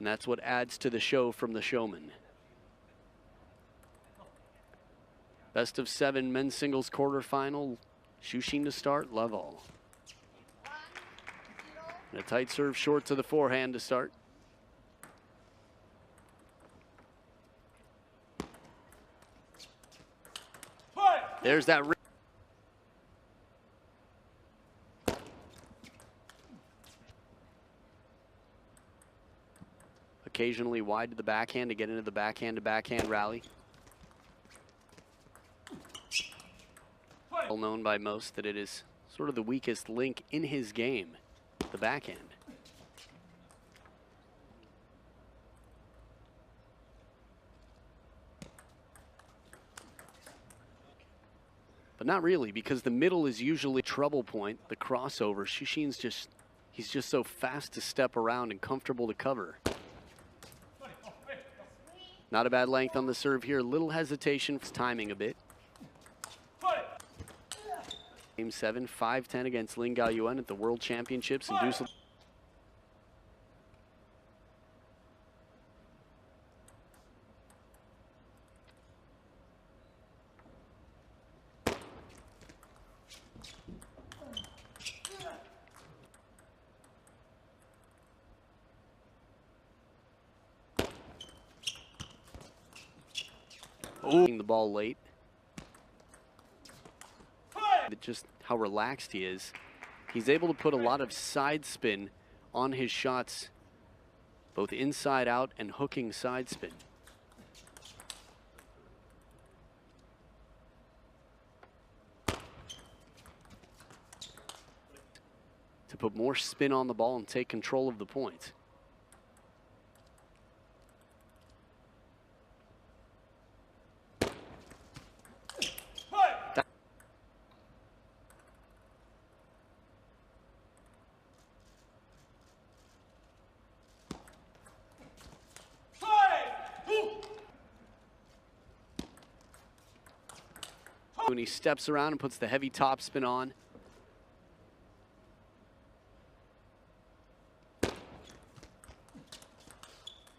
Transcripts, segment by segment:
And that's what adds to the show from the showman. Best of 7 men's singles quarterfinal. Shushin to start, love all. And a tight serve short to the forehand to start. There's that. Occasionally wide to the backhand to get into the backhand to backhand rally. Well known by most that it is sort of the weakest link in his game, the backhand. But not really, because the middle is usually trouble point, the crossover. Shushin's he's just so fast to step around and comfortable to cover. Not a bad length on the serve here. Little hesitation, timing a bit. Game 7, 5-10 against Lim Jonghoon at the World Championships in Düsseldorf. Ooh. The ball late. Just how relaxed he is. He's able to put a lot of side spin on his shots, both inside out and hooking side spin. To put more spin on the ball and take control of the point. When he steps around and puts the heavy topspin on.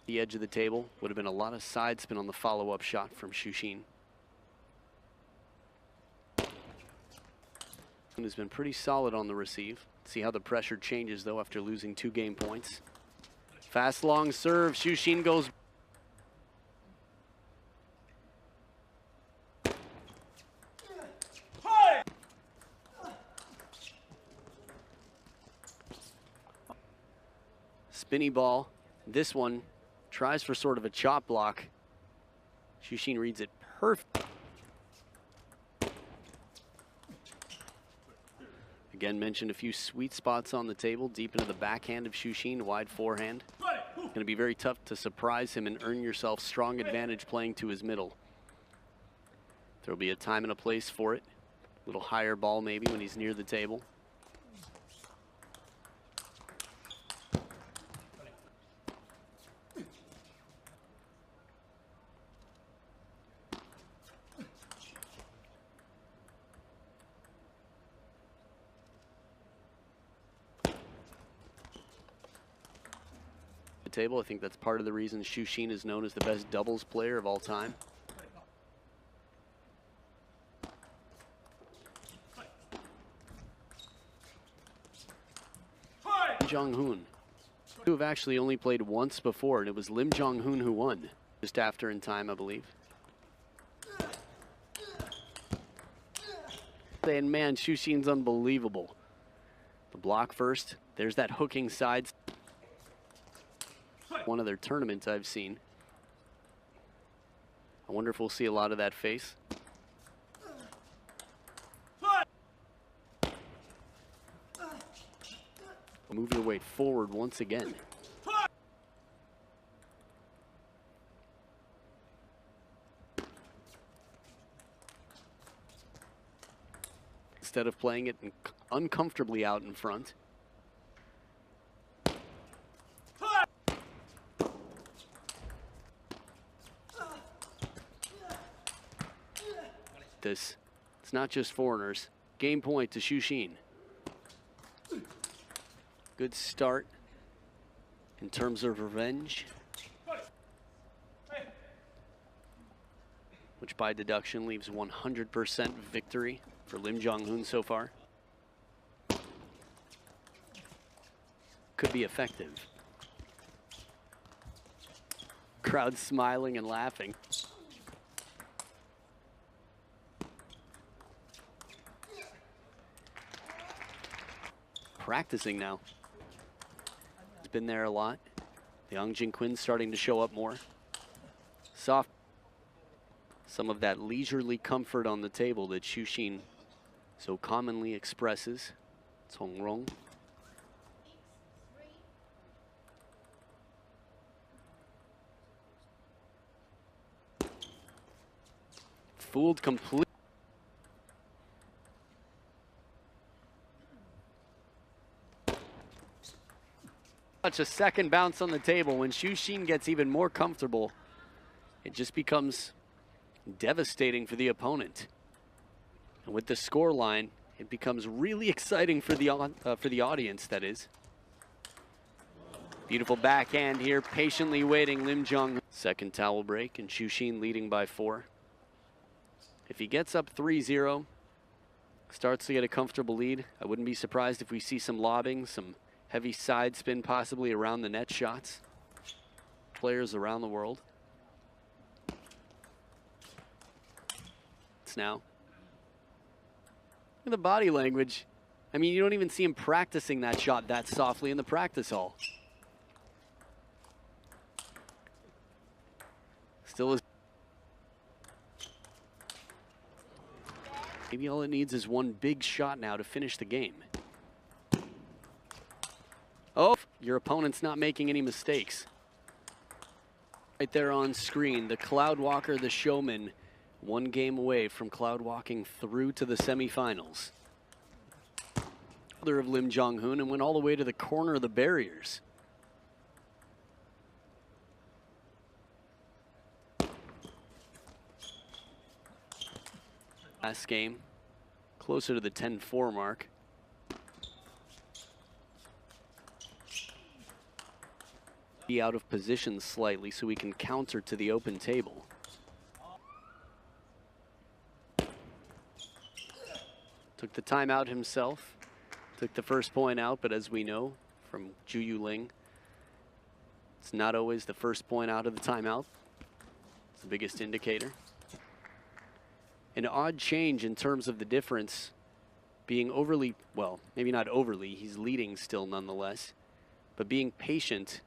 The edge of the table would have been a lot of side spin on the follow-up shot from Shushin. And has been pretty solid on the receive. See how the pressure changes though after losing 2 game points. Fast long serve, Shushin goes. Spinny ball. This one tries for sort of a chop block. Shushin reads it perfect. Again, mentioned a few sweet spots on the table, deep into the backhand of Shushin, wide forehand. Going to be very tough to surprise him and earn yourself strong advantage playing to his middle. There'll be a time and a place for it. A little higher ball maybe when he's near the table. Table. I think that's part of the reason Shushin is known as the best doubles player of all time. Lim Jonghoon, who have actually only played once before, and it was Lim Jonghoon who won just after in time, I believe. And man, Shushin's unbelievable. The block first. There's that hooking side. One of their tournaments I've seen. I wonder if we'll see a lot of that face. Move your weight forward once again. Instead of playing it uncomfortably out in front. This, it's not just foreigners. Game point to Shushin. Good start in terms of revenge, which by deduction leaves 100% victory for Lim Jonghoon so far. Could be effective. Crowd smiling and laughing. Practicing now. He's been there a lot. The Young Jin Quinn starting to show up more. Soft. Some of that leisurely comfort on the table that Xu so commonly expresses. Cong Rong. Fooled completely. Such a second bounce on the table. When Xu gets even more comfortable, it just becomes devastating for the opponent. And with the score line, it becomes really exciting for the audience, that is. Beautiful backhand here, patiently waiting Lim Jonghoon. Second towel break, and Xu leading by 4. If he gets up 3-0, starts to get a comfortable lead, I wouldn't be surprised if we see some lobbing, some heavy side spin possibly around the net shots. Players around the world. It's now. Look at the body language. I mean, you don't even see him practicing that shot that softly in the practice hall. Still is. Maybe all it needs is one big shot now to finish the game. Oh, your opponent's not making any mistakes. Right there on screen, the Cloud Walker, the showman, one game away from cloud walking through to the semifinals. Other of Lim Jonghoon and went all the way to the corner of the barriers. Last game, closer to the 10-4 mark. Be out of position slightly so we can counter to the open table. Took the timeout himself, took the first point out, but as we know from Ju Yuling, it's not always the first point out of the timeout. It's the biggest indicator. An odd change in terms of the difference being overly, well, maybe not overly, he's leading still nonetheless, but being patient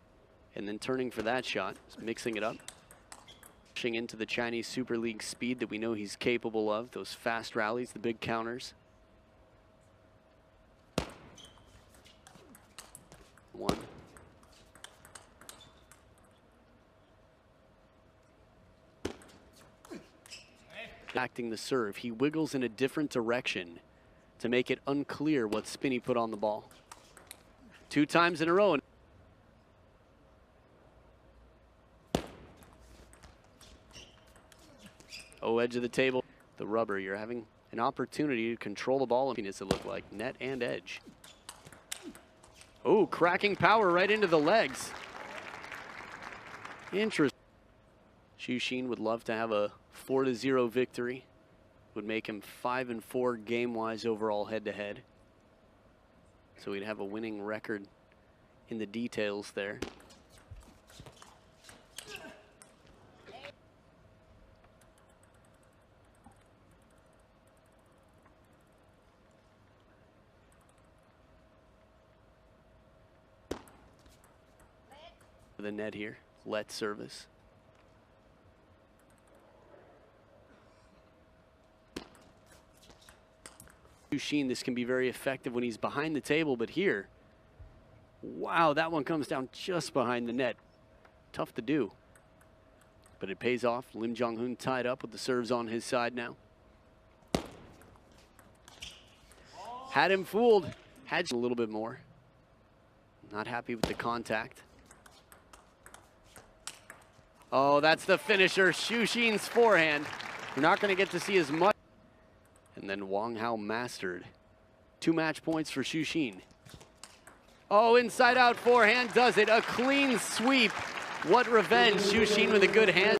and then turning for that shot, mixing it up. Pushing into the Chinese Super League speed that we know he's capable of, those fast rallies, the big counters. One. Acting the serve, he wiggles in a different direction to make it unclear what spin he put on the ball. 2 times in a row. Oh, edge of the table, the rubber. You're having an opportunity to control the ball. Does it look like net and edge? Oh, cracking power right into the legs. Interesting. Xu would love to have a 4-0 victory. Would make him 5-4 game-wise overall head-to-head. So we'd have a winning record in the details there. The net here, let service. Xu, this can be very effective when he's behind the table, but here, wow, that one comes down just behind the net. Tough to do, but it pays off. Lim Jonghoon tied up with the serves on his side now. Had him fooled, had a little bit more. Not happy with the contact. Oh, that's the finisher, Xu forehand. We're not going to get to see as much. And then Wang Hao mastered. 2 match points for Xu. Oh, inside out forehand does it. A clean sweep. What revenge. Xu Xin with a good hand.